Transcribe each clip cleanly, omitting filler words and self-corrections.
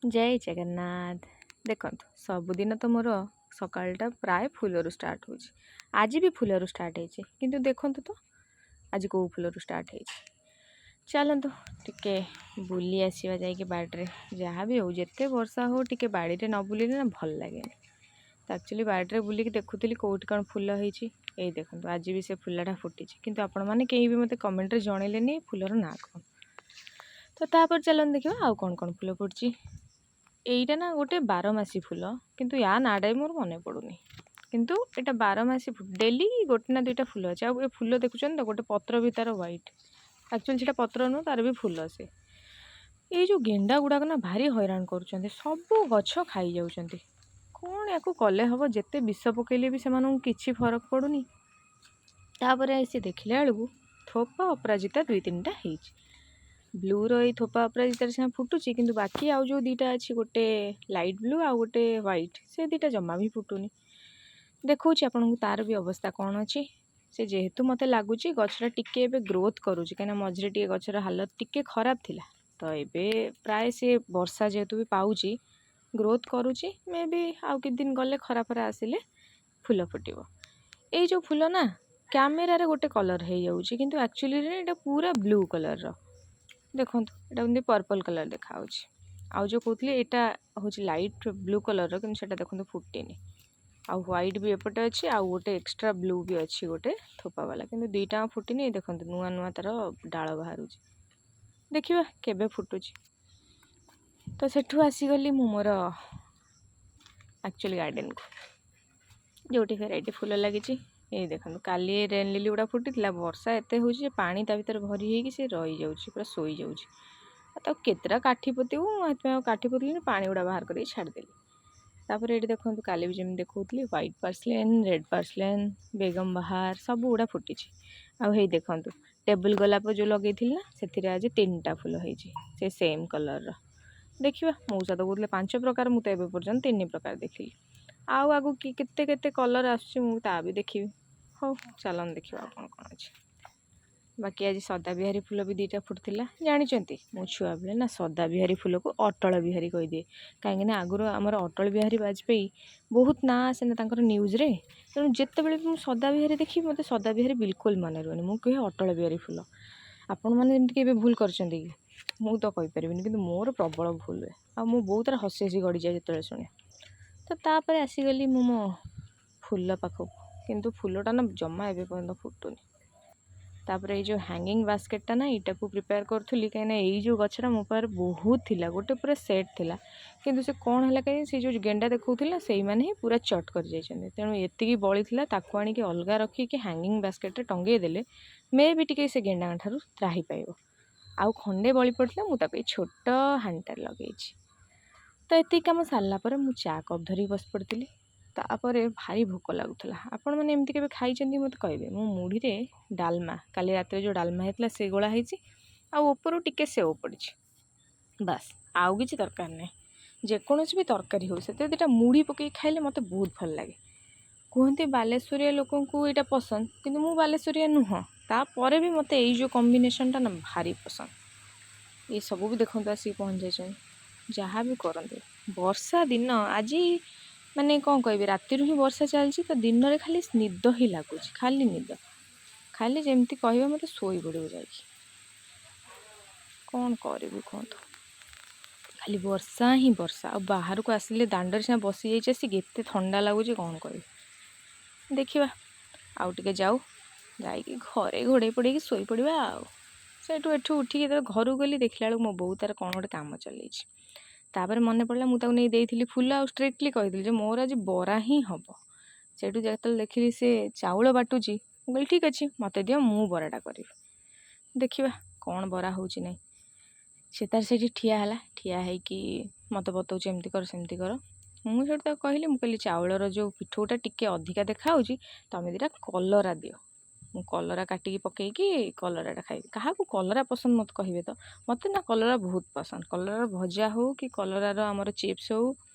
जय जगन्नाथ। देखंतु सबुदिन तो मोर सकाळटा प्राय फुलरू स्टार्ट हो। आज भी फुलरू स्टार्ट होइछि किंतु देखंतु तो आज को फुलरू स्टार्ट होइछि। चलंतु टिके बुली आसीबा जाइके बाड़े जहाँ भी हो जेते वर्षा हो टिके बाड़ीरे न बुलिले ना भल लागे। तो एक्चुअली बाड़े बुलिक देखुली कौटी कौन फुल होइछि। एई देखंतु आज भी से फुलटा फुटिछि किंतु आपण माने केही भी मते कमेंट रे जणैलेनी फुलर ना कोन। तो तापर चलन देखिबा आउ कोन कोन फुल फुटछि। এইটা না ଗୋଟେ ବାରମାସୀ ଫୁଲ କିନ୍ତୁ ୟା ନାଁଟା ବି ମୋର ମନେ ପଡ଼ୁନି କିନ୍ତୁ ଏଇଟା ବାରମାସୀ ଡେଲି ଗୋଟେ ନା ଦୁଇଟା ଫୁଲ ଅଛି। ଆଉ ଏ ଫୁଲ ଦେଖୁଛନ୍ତି ତ ଗୋଟେ ପତ୍ର ବି ତାର ହ୍ୱାଇଟ୍ ଆକ୍ଚୁଆଲି ସେଇଟା ପତ୍ର ନୁହଁ ତାର ବି ଫୁଲ ସେ। ଏଇ ଯେଉଁ ଗେଣ୍ଡା ଗୁଡ଼ାକ ନା ଭାରି ହଇରାଣ କରୁଛନ୍ତି ସବୁ ଗଛ ଖାଇଯାଉଛନ୍ତି। କ'ଣ ୟାକୁ କଲେ ହେବ ଯେତେ ବିଷ ପକେଇଲେ ବି ସେମାନଙ୍କୁ କିଛି ଫରକ ପଡ଼ୁନି। ତାପରେ ସେ ଦେଖିଲା ବେଳକୁ ଥୋପା ଅପରାଜିତା ଦୁଇ ତିନିଟା ହେଇଛି। ବ୍ଲୁର ଏଇ ଥୋପା ଅପରାଜିତାରେ ସିନା ଫୁଟୁଛି କିନ୍ତୁ ବାକି ଆଉ ଯେଉଁ ଦୁଇଟା ଅଛି ଗୋଟେ ଲାଇଟ୍ ବ୍ଲୁ ଆଉ ଗୋଟେ ହ୍ୱାଇଟ୍ ସେ ଦୁଇଟା ଜମା ବି ଫୁଟୁନି। ଦେଖାଉଛି ଆପଣଙ୍କୁ ତାର ବି ଅବସ୍ଥା କ'ଣ ଅଛି। ସେ ଯେହେତୁ ମୋତେ ଲାଗୁଛି ଗଛଟା ଟିକେ ଏବେ ଗ୍ରୋଥ୍ କରୁଛି କାହିଁକିନା ମଝିରେ ଟିକେ ଗଛର ହାଲତ ଟିକେ ଖରାପ ଥିଲା ତ ଏବେ ପ୍ରାୟ ସେ ବର୍ଷା ଯେହେତୁ ବି ପାଉଛି ଗ୍ରୋଥ୍ କରୁଛି। ମେ ବି ଆଉ କିଛି ଦିନ ଗଲେ ଖରା ଫରା ଆସିଲେ ଫୁଲ ଫୁଟିବ। ଏଇ ଯେଉଁ ଫୁଲ ନା କ୍ୟାମେରାରେ ଗୋଟେ କଲର୍ ହେଇଯାଉଛି କିନ୍ତୁ ଆକ୍ଚୁଆଲିରେ ଏଇଟା ପୁରା ବ୍ଲୁ କଲର୍ର। ଦେଖନ୍ତୁ ଏଇଟା ଏମିତି ପର୍ପଲ୍ କଲର୍ ଦେଖାହେଉଛି। ଆଉ ଯେଉଁ କହୁଥିଲି ଏଇଟା ହେଉଛି ଲାଇଟ୍ ବ୍ଲୁ କଲର୍ର କିନ୍ତୁ ସେଇଟା ଦେଖନ୍ତୁ ଫୁଟିନି। ଆଉ ହ୍ୱାଇଟ୍ ବି ଏପଟେ ଅଛି ଆଉ ଗୋଟେ ଏକ୍ସଟ୍ରା ବ୍ଲୁ ବି ଅଛି ଗୋଟେ ଥୋପାବାଲା କିନ୍ତୁ ଦୁଇଟା ଫୁଟିନି। ଦେଖନ୍ତୁ ନୂଆ ନୂଆ ତାର ଡାଳ ବାହାରୁଛି। ଦେଖିବା କେବେ ଫୁଟୁଛି। ତ ସେଠୁ ଆସିଗଲି ମୁଁ ମୋର ଆକ୍ଚୁଆଲି ଗାର୍ଡ଼େନକୁ ଯେଉଁଠି ଭେରାଇଟି ଫୁଲ ଲାଗିଛି। ଏଇ ଦେଖନ୍ତୁ କାଲି ରେନ୍ ଲିଲି ଗୁଡ଼ା ଫୁଟିଥିଲା ବର୍ଷା ଏତେ ହେଉଛି ଯେ ପାଣି ତା ଭିତରେ ଭରି ହେଇକି ସେ ରହିଯାଉଛି ପୁରା ଶୋଇଯାଉଛି। ଆଉ ତାକୁ କେତେଟା କାଠି ପୋତିବୁ ମୁଁ ସେଥିପାଇଁ ଆଉ କାଠି ପୋତିଲିନି ପାଣି ଗୁଡ଼ା ବାହାର କରିକି ଛାଡ଼ିଦେଲି। ତାପରେ ଏଇଠି ଦେଖନ୍ତୁ କାଲି ବି ଯେମିତି ଦେଖାଉଥିଲି ହ୍ୱାଇଟ୍ ପାର୍ସଲେନ୍ ରେଡ଼୍ ପାର୍ସଲେନ୍ ବେଗମ୍ ବାହାର ସବୁ ଗୁଡ଼ା ଫୁଟିଛି। ଆଉ ହେଇ ଦେଖନ୍ତୁ ଟେବୁଲ୍ ଗୋଲାପ ଯେଉଁ ଲଗେଇଥିଲି ନା ସେଥିରେ ଆଜି 3ଟା ଫୁଲ ହେଇଛି ସେ ସେମ୍ କଲର୍ର। ଦେଖିବା ମଉସା ତ କହୁଥିଲେ 5 ପ୍ରକାର ମୁଁ ତ ଏବେ ପର୍ଯ୍ୟନ୍ତ 3 ପ୍ରକାର ଦେଖିଲି। ଆଉ ଆଗକୁ କେତେ କେତେ କଲର୍ ଆସୁଛି ମୁଁ ତା ବି ଦେଖିବି। ହଉ ଚାଲନ୍ତୁ ଦେଖିବା ଆଉ କ'ଣ କ'ଣ ଅଛି। ବାକି ଆଜି ସଦାବିହାରୀ ଫୁଲ ବି 2ଟା ଫୁଟିଥିଲା। ଜାଣିଛନ୍ତି ମୁଁ ଛୁଆବେଳେ ନା ସଦାବିହାରୀ ଫୁଲକୁ ଅଟଳ ବିହାରୀ କହିଦିଏ କାହିଁକିନା ଆଗରୁ ଆମର ଅଟଳ ବିହାରୀ ବାଜପେୟୀ ବହୁତ ନାଁ ଆସେ ନା ତାଙ୍କର ନ୍ୟୁଜ୍ରେ। ତେଣୁ ଯେତେବେଳେ ବି ମୁଁ ସଦାବିହାରୀ ଦେଖିବି ମୋତେ ସଦାବିହାରୀ ବିଲକୁଲ ମନେ ରୁହେନି ମୁଁ କୁହେ ଅଟଳ ବିହାରୀ ଫୁଲ। ଆପଣମାନେ ଏମିତି କେବେ ଭୁଲ କରିଛନ୍ତି କି? ମୁଁ ତ କହିପାରିବିନି କିନ୍ତୁ ମୋର ପ୍ରବଳ ଭୁଲ ହୁଏ ଆଉ ମୁଁ ବହୁତ ତାର ହସି ହସି ଗଡ଼ିଯାଏ ଯେତେବେଳେ ଶୁଣେ। ତ ତାପରେ ଆସିଗଲି ମୁଁ ମୋ ଫୁଲ ପାଖକୁ କିନ୍ତୁ ଫୁଲଟା ନା ଜମା ଏବେ ପର୍ଯ୍ୟନ୍ତ ଫୁଟୁନି। ତାପରେ ଏଇ ଯେଉଁ ହ୍ୟାଙ୍ଗିଂ ବାସ୍କେଟଟା ନା ଏଇଟାକୁ ପ୍ରିପେୟାର କରୁଥିଲି କାହିଁକିନା ଏଇ ଯେଉଁ ଗଛଟା ମୋ ପାଖରେ ବହୁତ ଥିଲା ଗୋଟେ ପୁରା ସେଟ୍ ଥିଲା କିନ୍ତୁ ସେ କ'ଣ ହେଲା କାହିଁକି ସେ ଯେଉଁ ଗେଣ୍ଡା ଦେଖାଉଥିଲା ସେଇମାନେ ହିଁ ପୁରା ଚଟ୍ କରିଯାଇଛନ୍ତି। ତେଣୁ ଏତିକି ବଳିଥିଲା ତାକୁ ଆଣିକି ଅଲଗା ରଖିକି ହ୍ୟାଙ୍ଗିଂ ବାସ୍କେଟରେ ଟଙ୍ଗେଇ ଦେଲେ ମେ ବି ଟିକେ ସେ ଗେଣ୍ଡାଙ୍କ ଠାରୁ ତ୍ରାହି ପାଇବ। ଆଉ ଖଣ୍ଡେ ବଳି ପଡ଼ିଥିଲା ମୁଁ ତାକୁ ଏଇ ଛୋଟ ହାଣ୍ଡିଟାରେ ଲଗେଇଛି। ତ ଏତିକି କାମ ସାରିଲା ପରେ ମୁଁ ଚା କପ୍ ଧରିକି ବସି ପଡ଼ିଥିଲି। ତାପରେ ଭାରି ଭୋକ ଲାଗୁଥିଲା। ଆପଣମାନେ ଏମିତି କେବେ ଖାଇଛନ୍ତି ମୋତେ କହିବେ। ମୁଁ ମୁଢ଼ିରେ ଡାଲମା କାଲି ରାତିରେ ଯେଉଁ ଡାଲମା ହେଇଥିଲା ସେ ଗୋଳା ହେଇଛି ଆଉ ଉପରୁ ଟିକେ ସେଓ ପଡ଼ିଛି ବାସ୍ ଆଉ କିଛି ଦରକାର ନାହିଁ। ଯେକୌଣସି ବି ତରକାରୀ ହଉ ସେଥିରେ 2ଟା ମୁଢ଼ି ପକେଇକି ଖାଇଲେ ମୋତେ ବହୁତ ଭଲ ଲାଗେ। କୁହନ୍ତି ବାଲେଶ୍ୱରିଆ ଲୋକଙ୍କୁ ଏଇଟା ପସନ୍ଦ କିନ୍ତୁ ମୁଁ ବାଲେଶ୍ୱରିଆ ନୁହଁ ତାପରେ ବି ମୋତେ ଏଇ ଯେଉଁ କମ୍ବିନେସନ୍ଟା ନା ଭାରି ପସନ୍ଦ। ଏସବୁ ବି ଦେଖନ୍ତୁ ଆସିକି ପହଞ୍ଚିଯାଇଛନ୍ତି। ଯାହା ବି କରନ୍ତି ବର୍ଷା ଦିନ ଆଜି ମାନେ କ'ଣ କହିବି ରାତିରୁ ହିଁ ବର୍ଷା ଚାଲିଛି ତ ଦିନରେ ଖାଲି ନିଦ ହିଁ ଲାଗୁଛି ଖାଲି ନିଦ ଖାଲି ଯେମିତି କହିବ ମୋତେ ଶୋଇପଡ଼ିବ ଯାଇକି। କ'ଣ କରିବି କୁହନ୍ତୁ ଖାଲି ବର୍ଷା ହିଁ ବର୍ଷା। ଆଉ ବାହାରକୁ ଆସିଲେ ଦାଣ୍ଡରେ ସିନା ବସିଯାଇଛି ଆସିକି ଏତେ ଥଣ୍ଡା ଲାଗୁଛି କ'ଣ କରିବି। ଦେଖିବା ଆଉ ଟିକେ ଯାଉ ଯାଇକି ଘରେ ଘୋଡ଼େଇ ପଡ଼େଇକି ଶୋଇପଡ଼ିବା। ଆଉ ଏଠୁ ଉଠିକି ଯେତେବେଳେ ଘରକୁ ଗଲି ଦେଖିଲା ବେଳକୁ ମୋ ବୋଉ ତାର କ'ଣ ଗୋଟେ କାମ ଚଲେଇଛି। ତାପରେ ମନେ ପଡ଼ିଲା ମୁଁ ତାକୁ ନେଇ ଦେଇଥିଲି ଫୁଲ ଆଉ ଷ୍ଟ୍ରିକ୍ଟଲି କହିଥିଲି ଯେ ମୋର ଆଜି ବରା ହିଁ ହେବ। ସେଇଠୁ ଯେତେବେଳେ ଦେଖିଲି ସେ ଚାଉଳ ବାଟୁଛି ମୁଁ କହିଲି ଠିକ୍ ଅଛି ମୋତେ ଦିଅ ମୁଁ ବରାଟା କରିବି। ଦେଖିବା କ'ଣ ବରା ହେଉଛି ନାହିଁ। ସେ ତାର ସେଇଠି ଠିଆ ହେଲା ଠିଆ ହେଇକି ମୋତେ ବତାଉଛି ଏମିତି କର ସେମିତି କର। ମୁଁ ସେଇଠୁ ତାକୁ କହିଲି ମୁଁ କହିଲି ଚାଉଳର ଯେଉଁ ପିଠଉଟା ଟିକେ ଅଧିକା ଦେଖାହେଉଛି ତମେ 2ଟା କଲରା ଦିଅ। ମୁଁ କଲରା କାଟିକି ପକେଇକି କଲରାଟା ଖାଇବି। କାହାକୁ କଲରା ପସନ୍ଦ ମୋତେ କହିବେ ତ। ମୋତେ ନା କଲରା ବହୁତ ପସନ୍ଦ। କଲରାର ଭଜା ହଉ କି କଲରାର ଆମର ଚିପ୍ସ ହଉ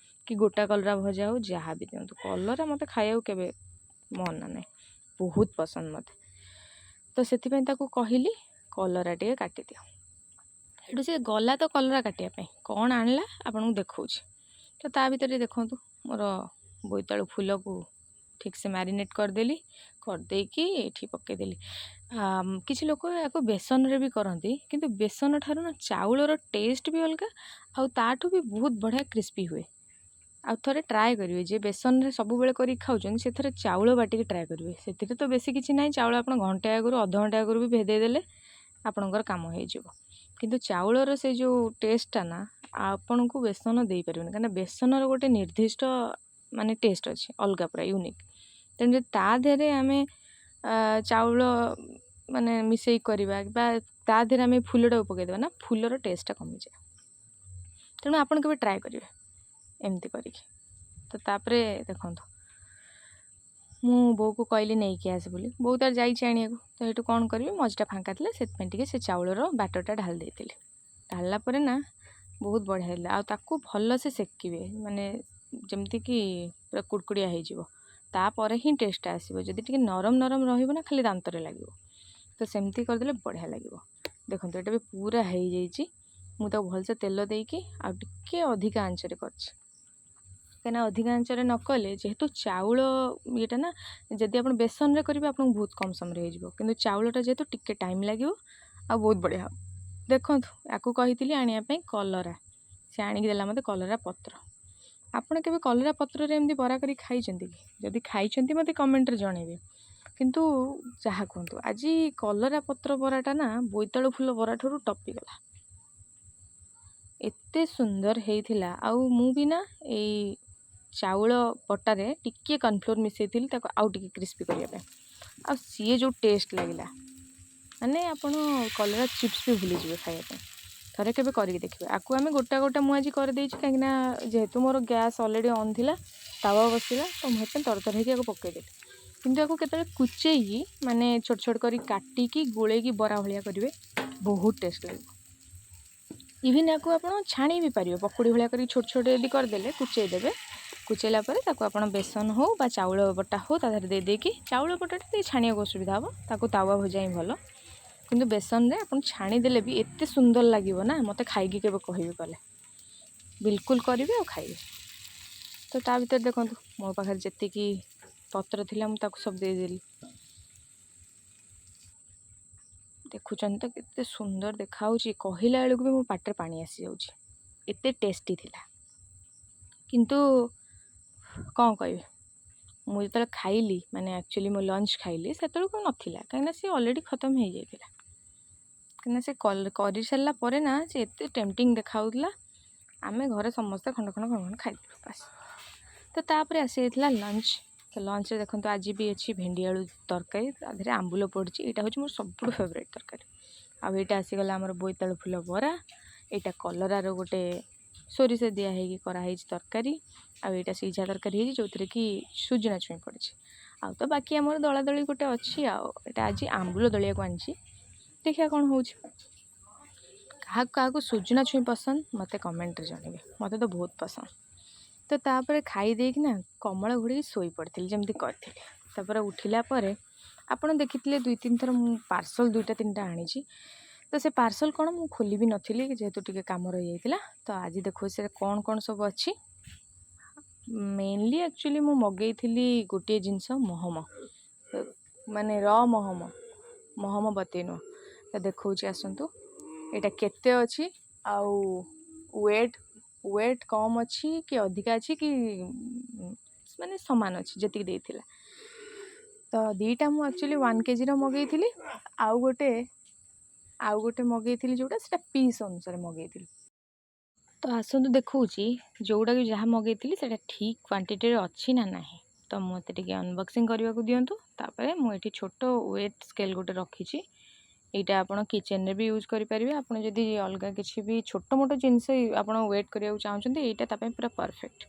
କି ଗୋଟା କଲରା ଭଜା ହଉ ଯାହା ବି ଦିଅନ୍ତୁ କଲରା ମୋତେ ଖାଇବାକୁ କେବେ ମନା ନାହିଁ ବହୁତ ପସନ୍ଦ ମୋତେ। ତ ସେଥିପାଇଁ ତାକୁ କହିଲି କଲରା ଟିକେ କାଟିଦିଅ। ଏଠୁ ସେ ଗଲା ତ କଲରା କାଟିବା ପାଇଁ, କ'ଣ ଆଣିଲା ଆପଣଙ୍କୁ ଦେଖାଉଛି। ତ ତା ଭିତରେ ଦେଖନ୍ତୁ ମୋର ବୋଇତାଳୁ ଫୁଲକୁ ଠିକ୍ସେ ମ୍ୟାରିନେଟ୍ କରିଦେଲି, କରିଦେଇକି ଏଇଠି ପକାଇଦେଲି। କିଛି ଲୋକ ୟାକୁ ବେସନରେ ବି କରନ୍ତି, କିନ୍ତୁ ବେସନ ଠାରୁ ନା ଚାଉଳର ଟେଷ୍ଟ ବି ଅଲଗା, ଆଉ ତାଠୁ ବି ବହୁତ ବଢ଼ିଆ କ୍ରିସ୍ପି ହୁଏ। ଆଉ ଥରେ ଟ୍ରାଏ କରିବେ, ଯେ ବେସନରେ ସବୁବେଳେ କରିକି ଖାଉଛନ୍ତି ସେଥିରେ ଚାଉଳ ବାଟିକି ଟ୍ରାଏ କରିବେ। ସେଥିରେ ତ ବେଶୀ କିଛି ନାହିଁ, ଚାଉଳ ଆପଣ ଘଣ୍ଟେ ଆଗରୁ ଅଧଘଣ୍ଟେ ଆଗରୁ ବି ଭେଦେଇ ଦେଲେ ଆପଣଙ୍କର କାମ ହେଇଯିବ। କିନ୍ତୁ ଚାଉଳର ସେ ଯେଉଁ ଟେଷ୍ଟଟା ନା ଆପଣଙ୍କୁ ବେସନ ଦେଇପାରିବେନି, କାହିଁକିନା ବେସନର ଗୋଟେ ନିର୍ଦ୍ଦିଷ୍ଟ ମାନେ ଟେଷ୍ଟ ଅଛି, ଅଲଗା ପୁରା ୟୁନିକ୍। ତେଣୁ ଯଦି ତା ଦେହରେ ଆମେ ଚାଉଳ ମାନେ ମିଶେଇ କରିବା ବା ତା ଦେହରେ ଆମେ ଫୁଲଟାକୁ ପକାଇଦେବା ନା, ଫୁଲର ଟେଷ୍ଟଟା କମିଯାଏ। ତେଣୁ ଆପଣ କେବେ ଟ୍ରାଏ କରିବେ ଏମିତି କରିକି। ତ ତାପରେ ଦେଖନ୍ତୁ, ମୁଁ ବୋଉକୁ କହିଲି ନେଇକି ଆସେ ବୋଲି, ବୋଉ ତାର ଯାଇଛି ଆଣିବାକୁ। ତ ଏଇଠୁ କ'ଣ କରିବି, ମଝିଟା ଫାଙ୍କା ଥିଲା, ସେଥିପାଇଁ ଟିକେ ସେ ଚାଉଳର ବାଟରଟା ଢାଳି ଦେଇଥିଲି। ଢାଳିଲା ପରେ ନା ବହୁତ ବଢ଼ିଆ ହେଲା। ଆଉ ତାକୁ ଭଲସେ ସେକିବେ, ମାନେ ଯେମିତିକି ପୁରା କୁଡ଼କୁଡ଼ିଆ ହେଇଯିବ, ତାପରେ ହିଁ ଟେଷ୍ଟଟା ଆସିବ। ଯଦି ଟିକେ ନରମ ନରମ ରହିବ ନା, ଖାଲି ଦାନ୍ତରେ ଲାଗିବ। ତ ସେମିତି କରିଦେଲେ ବଢ଼ିଆ ଲାଗିବ। ଦେଖନ୍ତୁ ଏଇଟା ବି ପୁରା ହେଇଯାଇଛି। ମୁଁ ତାକୁ ଭଲସେ ତେଲ ଦେଇକି ଆଉ ଟିକେ ଅଧିକା ଆଞ୍ଚରେ କରିଛି, କାହିଁକିନା ଅଧିକା ଆଞ୍ଚରେ ନ କଲେ, ଯେହେତୁ ଚାଉଳ ଇଏଟା ନା, ଯଦି ଆପଣ ବେସନରେ କରିବେ ଆପଣଙ୍କୁ ବହୁତ କମ୍ ସମୟରେ ହେଇଯିବ, କିନ୍ତୁ ଚାଉଳଟା ଯେହେତୁ ଟିକେ ଟାଇମ୍ ଲାଗିବ ଆଉ ବହୁତ ବଢ଼ିଆ ହେବ। ଦେଖନ୍ତୁ ୟାକୁ କହିଥିଲି ଆଣିବା ପାଇଁ କଲରା, ସେ ଆଣିକି ଦେଲା ମୋତେ କଲରା ପତ୍ର। ଆପଣ କେବେ କଲରା ପତ୍ରରେ ଏମିତି ବରା କରି ଖାଇଛନ୍ତି କି? ଯଦି ଖାଇଛନ୍ତି ମୋତେ କମେଣ୍ଟରେ ଜଣେଇବେ। କିନ୍ତୁ ଯାହା କୁହନ୍ତୁ, ଆଜି କଲରା ପତ୍ର ବରାଟା ନା ବୋଇତାଳୁ ଫୁଲ ବରା ଠାରୁ ଟପିଗଲା। ଏତେ ସୁନ୍ଦର ହେଇଥିଲା। ଆଉ ମୁଁ ବି ନା ଏଇ ଚାଉଳ ବଟାରେ ଟିକେ କର୍ଣ୍ଣଫ୍ଲୋର୍ ମିଶାଇଥିଲି, ତାକୁ ଆଉ ଟିକେ କ୍ରିସ୍ପି କରିବା ପାଇଁ। ଆଉ ସିଏ ଯେଉଁ ଟେଷ୍ଟ ଲାଗିଲା, ମାନେ ଆପଣ କଲରା ଚିପ୍ସ ବି ଭୁଲିଯିବେ ଖାଇବା ପାଇଁ। ଥରେ କେବେ କରିକି ଦେଖିବେ। ଆକୁ ଆମେ ଗୋଟା ମୁଁ ଆଜି କରିଦେଇଛି, କାହିଁକିନା ଯେହେତୁ ମୋର ଗ୍ୟାସ୍ ଅଲରେଡ଼ି ଅନ୍ ଥିଲା, ତାୱା ବସିଲା, ତ ମୁଁ ସେଥିପାଇଁ ତରତର ହେଇକି ଆକୁ ପକାଇଦେଲି। କିନ୍ତୁ ଆକୁ କେତେବେଳେ କୁଚେଇକି ମାନେ ଛୋଟ ଛୋଟ କରି କାଟିକି ଗୋଳେଇକି ବରା ଭଳିଆ କରିବେ, ବହୁତ ଟେଷ୍ଟ ଲାଗିବ। ଇଭିନ୍ ୟାକୁ ଆପଣ ଛାଣି ବି ପାରିବେ, ପକୁଡ଼ି ଭଳିଆ କରିକି ଛୋଟ ଛୋଟ ଯଦି କରିଦେଲେ, କୁଚେଇ ଦେବେ। କୁଚେଇଲା ପରେ ତାକୁ ଆପଣ ବେସନ ହଉ ବା ଚାଉଳ ବଟା ହଉ ତା ଦେହରେ ଦେଇକି, ଚାଉଳ ବଟାଟା ଟିକେ ଛାଣିବାକୁ ଅସୁବିଧା ହେବ, ତାକୁ ତାୱା ଭଜା ହିଁ ଭଲ। କିନ୍ତୁ ବେସନରେ ଆପଣ ଛାଣିଦେଲେ ବି ଏତେ ସୁନ୍ଦର ଲାଗିବ ନା, ମୋତେ ଖାଇକି କେବେ କହିବେ କଲେ। ବିଲକୁଲ କରିବେ ଆଉ ଖାଇବେ। ତ ତା ଭିତରେ ଦେଖନ୍ତୁ ମୋ ପାଖରେ ଯେତିକି ପତ୍ର ଥିଲା ମୁଁ ତାକୁ ସବୁ ଦେଇଦେଲି। ଦେଖୁଛନ୍ତି ତ କେତେ ସୁନ୍ଦର ଦେଖାହେଉଛି, କହିଲା ବେଳକୁ ବି ମୋ ପାଟିରେ ପାଣି ଆସିଯାଉଛି, ଏତେ ଟେଷ୍ଟି ଥିଲା। କିନ୍ତୁ କ'ଣ କହିବି, ମୁଁ ଯେତେବେଳେ ଖାଇଲି, ମାନେ ଆକ୍ଚୁଆଲି ମୁଁ ଲଞ୍ଚ ଖାଇଲି, ସେତେବେଳକୁ ନଥିଲା, କାହିଁକିନା ସେ ଅଲରେଡ଼ି ଖତମ ହେଇଯାଇଥିଲା। କାହିଁକିନା ସେ କରିସାରିଲା ପରେ ନା, ସେ ଏତେ ଟେମ୍ପଟିଂ ଦେଖାହେଉଥିଲା। ଆମେ ଘରେ ସମସ୍ତେ ଖଣ୍ଡ ଖଣ୍ଡ ଖାଇଦେଲୁ ବାସ୍। ତ ତାପରେ ଆସିଯାଇଥିଲା ଲଞ୍ଚ। ତ ଲଞ୍ଚରେ ଦେଖନ୍ତୁ ଆଜି ବି ଅଛି ଭେଣ୍ଡି ଆଳୁ ତରକାରୀ, ତା ଦେହରେ ଆମ୍ବୁଲ ପଡ଼ିଛି। ଏଇଟା ହେଉଛି ମୋର ସବୁଠୁ ଫେଭରାଇଟ୍ ତରକାରୀ। ଆଉ ଏଇଟା ଆସିଗଲା ଆମର ବୋଇତାଳୁ ଫୁଲ ବରା, ଏଇଟା କଲରାର ଗୋଟେ ସୋରିଷ ଦିଆ ହେଇକି କରାହେଇଛି ତରକାରୀ, ଆଉ ଏଇଟା ସିଝା ତରକାରୀ ହେଇଛି ଯେଉଁଥିରେ କି ସୁଜନା ଛୁଇଁ ପଡ଼ିଛି। ଆଉ ତ ବାକି ଆମର ଦଳାଦଳି ଗୋଟେ ଅଛି। ଆଉ ଏଇଟା ଆଜି ଆମ୍ବୁଲ ଦଳିବାକୁ ଆଣିଛି, ଦେଖିବା କ'ଣ ହେଉଛି। କାହାକୁ କାହାକୁ ସୁଜନା ଛୁଇଁ ପସନ୍ଦ ମୋତେ କମେଣ୍ଟରେ ଜଣେଇବେ, ମୋତେ ତ ବହୁତ ପସନ୍ଦ। ତ ତାପରେ ଖାଇ ଦେଇକି ନା କମଳ ଘୋଡ଼ିକି ଶୋଇପଡ଼ିଥିଲି ଯେମିତି କରିଥିଲି। ତାପରେ ଉଠିଲା ପରେ ଆପଣ ଦେଖିଥିଲେ 2-3 ଥର ମୁଁ ପାର୍ସଲ୍ 2-3ଟା ଆଣିଛି। ତ ସେ ପାର୍ସଲ୍ କ'ଣ ମୁଁ ଖୋଲି ବି ନଥିଲି, ଯେହେତୁ ଟିକେ କାମ ରହିଯାଇଥିଲା। ତ ଆଜି ଦେଖୁ ସେ କ'ଣ ସବୁ ଅଛି। ମେନଲି ଆକ୍ଚୁଆଲି ମୁଁ ମଗେଇଥିଲି ଗୋଟିଏ ଜିନିଷ, ମହମ, ମାନେ ମହମବତୀ ନୁହଁ। ତ ଦେଖାଉଛି ଆସନ୍ତୁ, ଏଇଟା କେତେ ଅଛି, ଆଉ ୱେଟ୍ କମ୍ ଅଛି କି ଅଧିକା ଅଛି କି ମାନେ ସମାନ ଅଛି ଯେତିକି ଦେଇଥିଲା। ତ ଦୁଇଟା ମୁଁ ଆକ୍ଚୁଆଲି 1 kgର ମଗେଇଥିଲି, ଆଉ ଗୋଟେ ମଗେଇଥିଲି ଯେଉଁଟା, ସେଇଟା ପିସ୍ ଅନୁସାରେ ମଗେଇଥିଲି। ତ ଆସନ୍ତୁ ଦେଖାଉଛି, ଯେଉଁଟାକି ଯାହା ମଗେଇଥିଲି ସେଇଟା ଠିକ୍ କ୍ୱାଣ୍ଟିଟିରେ ଅଛି ନା ନାହିଁ। ତ ମୋତେ ଟିକେ ଅନବକ୍ସିଂ କରିବାକୁ ଦିଅନ୍ତୁ। ତାପରେ ମୁଁ ଏଠି ଛୋଟ ୱେଟ୍ ସ୍କେଲ୍ ଗୋଟେ ରଖିଛି। ଏଇଟା ଆପଣ କିଚେନ୍ରେ ବି ୟୁଜ୍ କରିପାରିବେ। ଆପଣ ଯଦି ଅଲଗା କିଛି ବି ଛୋଟ ମୋଟ ଜିନିଷ ଆପଣ ୱେଟ୍ କରିବାକୁ ଚାହୁଁଛନ୍ତି, ଏଇଟା ତା ପାଇଁ ପୁରା ପରଫେକ୍ଟ।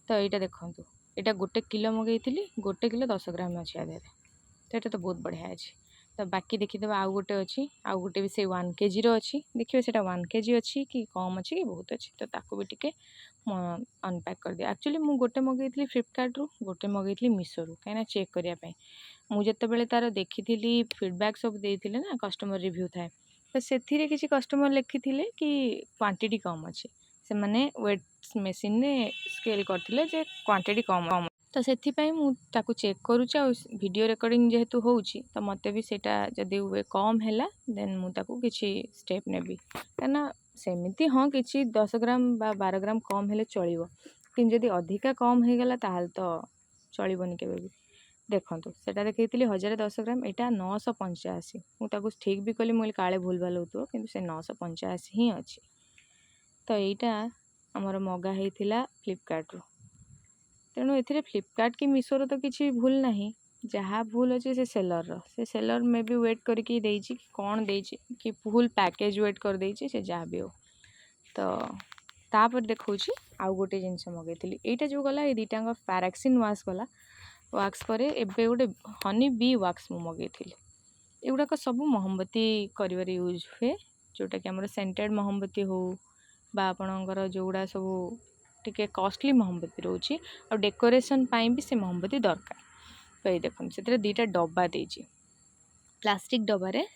ତ ଏଇଟା ଦେଖନ୍ତୁ, ଏଇଟା 1 କିଲୋ ମଗେଇଥିଲି, 1 କିଲୋ 10 ଗ୍ରାମ ଅଛି ଆ ଦେହରେ। ତ ଏଇଟା ତ ବହୁତ ବଢ଼ିଆ ଅଛି। ତ ବାକି ଦେଖିଦେବା, ଆଉ ଗୋଟେ ଅଛି, ଆଉ ଗୋଟେ ବି ସେଇ 1 kgର ଅଛି। ଦେଖିବେ ସେଇଟା 1 kg ଅଛି କି କମ୍ ଅଛି କି ବହୁତ ଅଛି। ତ ତାକୁ ବି ଟିକେ ଅନପ୍ୟାକ୍ କରିଦିଏ। ଆକ୍ଚୁଆଲି ମୁଁ ଗୋଟେ ମଗେଇଥିଲି ଫ୍ଲିପକାର୍ଟରୁ, ଗୋଟେ ମଗେଇଥିଲି ମିଶୋରୁ, କାହିଁକିନା ଚେକ୍ କରିବା ପାଇଁ। ମୁଁ ଯେତେବେଳେ ତା'ର ଦେଖିଥିଲି ଫିଡ଼ବ୍ୟାକ୍ ସବୁ ଦେଇଥିଲେ ନା, କଷ୍ଟମର୍ ରିଭ୍ୟୁ ଥାଏ, तो से किसी कस्टमर लिखिथिले कि क्वांटिटी कम अच्छे से मैंने वेट मेसीन रे स्केल करथिले जे क्वांटिटी कम तो से मुझे चेक करुच्ची वीडियो रिकॉर्डिंग जेहेतु होउची तो मते भी सेटा जदि वे कम हैला देन मुझे किसी स्टेप नेबी कहना सेमिति हाँ कि 10 ग्राम बा 12 ग्राम कम हेले चलिबो कि जदि अधिका कम हो गला ताहाल तो चलिबोनी केबे भी देखो सेटा देखी 1010 ग्राम यहाँ 985 मुझे ठीक भी कली मुझे काले भूल भाल हो कि 985 ही अच्छी तो यहाँ आमर मगा होता फ्लिपकार्ट रू तेणु ए फ्लिपकार्ट कि मिशोर तो किसी भूल ना जहाँ भूल अच्छे से सेलर मे भी वेट करके देइछि कि कौन देइछि कि फुल पैकेज वेट कर देइछि से जहाँ भी हो तो तापर देखा आउ गोटे जिनस मगेली यहाँ जो गला ये दुटाक पैराक्सिन वाश गला वाक्स पर एबे गोटे हनी बी वाक्स मगेली एगुड़ाक सब मोहम्बती कर यूज हुए जोटा कि आम सेंटेड मोहम्बती हो आपणकर जोड़ा सब टिके कॉस्टली मोहम्बती रोचे और डेकोरेशन भी से मोहम्बती दरकार तो ये देखो से दुटा डब्बा देजी प्लास्टिक डब्बारे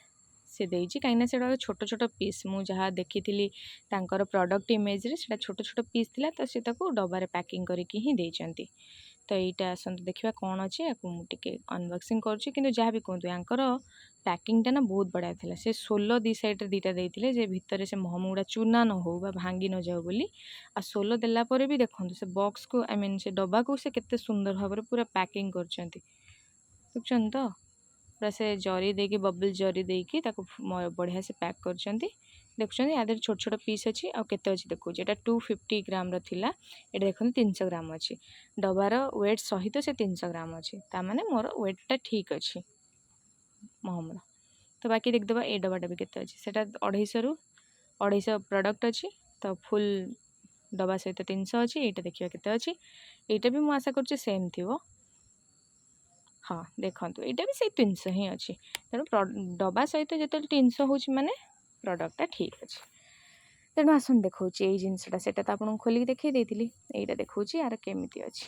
से देजी कहीं से छोट छोट पीस मुझे जहाँ देखी प्रोडक्ट इमेज रे से छोट छोट पीस थिला तो से डब्बारे पैकिंग करके ही देइचंती तो यहाँ आसत देखा कौन अच्छे मुझे अनबॉक्सिंग करुँची कि जहाँ भी कहतु यांकर पैकिंगटा ना बहुत बढ़िया था से 16 दी साइड दीटा देते जे भितर से महम गुड़ा चूना न हो भांगी न जाओ बोली आ 16 देलापर भी देखो से बॉक्स को आई मीन से डब्बा को से केते सुंदर भाव पूरा पैकिंग कर देखुं तो पूरा से जरी देकी बबल जरी देकी बढ़िया से पैक कर देखुं या छोट छोट पीस अच्छी आते अच्छी देखो ये 250 ग्राम रहा ये देखो 300 ग्राम अच्छी डबार वेट सहित से 300 ग्राम अच्छी ताने मोर वेटा ठीक अच्छी महमर तो बाकी देखदेवा ए डब्बाटा भी केते अच्छी सेटा 250 प्रोडक्ट अच्छी तो फुल डब्बा सहित 300 अच्छी यहाँ देखिए केते अच्छी यहाँ भी मुझे आशा कर सेम थी हाँ देखो यहाँ भी से 300 ही अच्छी तेणु डब्बा सहित जो 300 हो माने प्रोडक्टा ठीक अच्छे तेणु आसन देखा ये जिनसा से आपको खोलिक देखी देती यहाँ देखा यार केमी अच्छी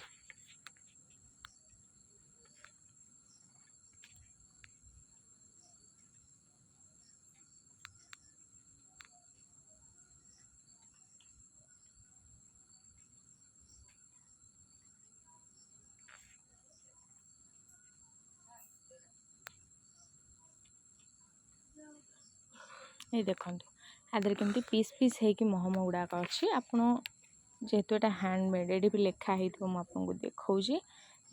ये देखो आदर केमती पीस पीस होगी महम गुड़ाक अच्छी आपड़ जेहेतु यहाँ हैंडमेड ये भी लिखाही मुझे देखा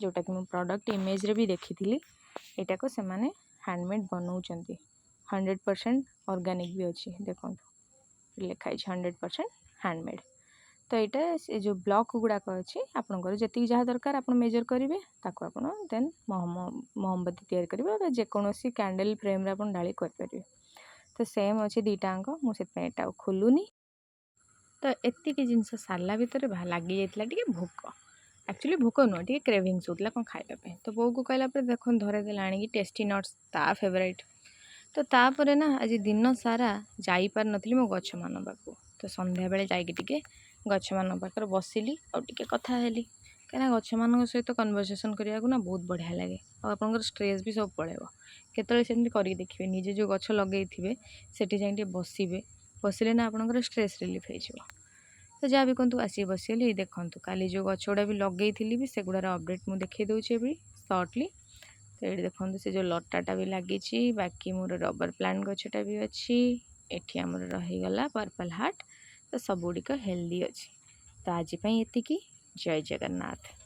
जोटा कि मुझे प्रोडक्ट इमेज रे भी देखी थी यहाँ को सेमाने हैंडमेड बनाऊँ 100% ऑर्गेनिक भी अच्छी देखो लिखाई 100% हैंडमेड तो यहाँ से जो ब्लॉक गुड़ाक अच्छी आपंकर जी जहाँ दरकार आप मेजर करेंगे ताको आप देन मोमबत्ती तैयारी करेंगे जेकोसी कैंडल फ्रेम आप ढाली करें तो सेम अच्छे दुटाक मुझे खोलुनी तो एतिक जिनस सारा भितर लगी जाता भोक एक्चुअली भोक नुह टे क्रेविंग्स होता कौन खावाई तो बो को कहला देख धरेदेला आनी टेस्टी नट्स ता फेवरेट तो तापर ना आज दिन सारा जापार नी मो गछ मान पाक तो संध्या बेले जाइए गछ मान पाखे बसिली आउे कथा हेली कहीं गछ मान सहित कन्वर्सेसन करने को ना बहुत बढ़िया लगे और आपंकर स्ट्रेस भी सब पड़ेगा केतले सेमती करके देखिए निजे जो गछ लगे थे सेठी जाइए बसवे बसिले ना आपंकर स्ट्रेस रिलीफ हो तो जहाँ भी कहतु आसी बसली देखूँ काली जो गछ गुड़ा भी लगे भी से गुड़ार अपडेट मुझे देखी दूसरी भी सर्टली तो ये देखो से जो लटाटा भी लगी बाकी मोर रबर प्लांट गछटा भी अच्छी एठी आमर रहीगला पर्पल हार्ट तो सब गुड़िक हेल्दी अच्छी तो आज ये जय जगन्नाथ।